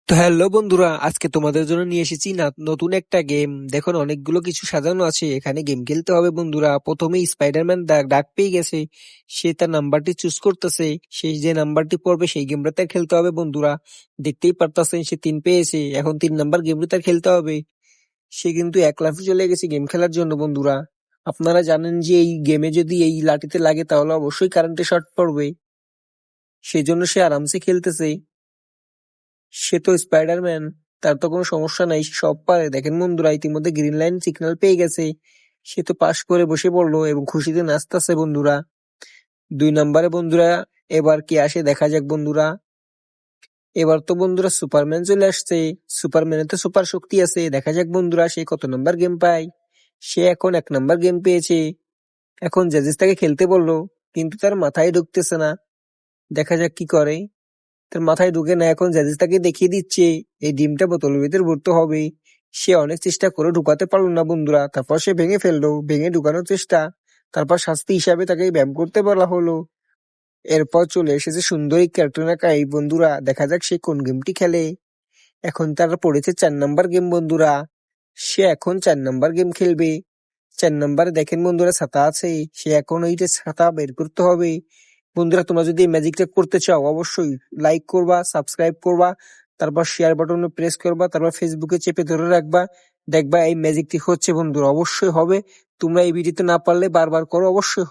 তো হ্যালো বন্ধুরা, আজকে তোমাদের জন্য নিয়ে এসেছি না নতুন একটা গেম। দেখুন অনেকগুলো কিছু সাজানো আছে, এখানে গেম খেলতে হবে বন্ধুরা। প্রথমেই স্পাইডারম্যান ডাক পেয়ে গেছে, সে তার নাম্বারটি চুজ করতেছে। সে যে নাম্বারটি পড়বে সেই গেমটা তার খেলতে হবে বন্ধুরা। দেখতেই পারতাছেন সে 3 পেয়েছে, এখন 3 নাম্বার গেমটি তার খেলতে হবে। সে কিন্তু এক লাফে চলে গেছে গেম খেলার জন্য বন্ধুরা। আপনারা জানেন যে এই গেমে যদি এই লাঠিতে লাগে তাহলে অবশ্যই কারেন্টে শর্ট পড়বে, সেজন্য সে আরামসে খেলতেছে। সে তো স্পাইডারম্যান, তার তো কোনো সমস্যা নাই, সে সব পারে। দেখেন বন্ধুরা, ইতিমধ্যে গ্রিন লাইন সিগন্যাল পেয়ে গেছে, সে তো পাশ করে বসে পড়লো এবং খুশিতে নাচতেছে বন্ধুরা। 2 নাম্বারে বন্ধুরা এবার কি আসে দেখা যাক বন্ধুরা। এবার তো বন্ধুরা সুপারম্যান চলে আসছে, সুপারম্যানের তো সুপার শক্তি আছে। দেখা যাক বন্ধুরা সে কত নাম্বার গেম পায়। সে এখন 1 নাম্বার গেম পেয়েছে। এখন জাজিস তাকে খেলতে বললো, কিন্তু তার মাথায় ঢুকতেছে না। দেখা যাক কি করে। তার মাথায় ঢুকে না, এখন জাজিস তাকে দেখিয়ে দিচ্ছে এই ডিমটা বোতলের ভিতর ভরতে হবে। সে অনেক চেষ্টা করে ঢুকাতে পারলো না বন্ধুরা, তারপর সে ভেঙে ফেললো, ভেঙে ঢুকানোর চেষ্টা। তারপর শাস্তি হিসাবে তাকে ব্যায়াম করতে বলা হলো। এরপর চলে এসেছে সুন্দরী ক্যাটরিনা কাইফ বন্ধুরা, দেখা যাক সে কোন গেমটি খেলে। এখন তার পড়েছে 4 নাম্বার গেম বন্ধুরা। সে এখন 4 নাম্বার গেম খেলবে। 4 নাম্বারে দেখেন বন্ধুরা ছাতা আছে, সে এখন ওইটা ছাতা বের করতে হবে। বন্ধুরা তোমরা যদি এই ম্যাজিকটা করতে চাও অবশ্যই লাইক করবা, সাবস্ক্রাইব করবা, তারপর শেয়ার বাটনে প্রেস করবা, তারপর ফেসবুকে চেপে ধরে রাখবা। দেখবা এই ম্যাজিকটি হচ্ছে বন্ধুরা, অবশ্যই হবে। তোমরা এই ভিডিওতে না পারলে বারবার করো, অবশ্যই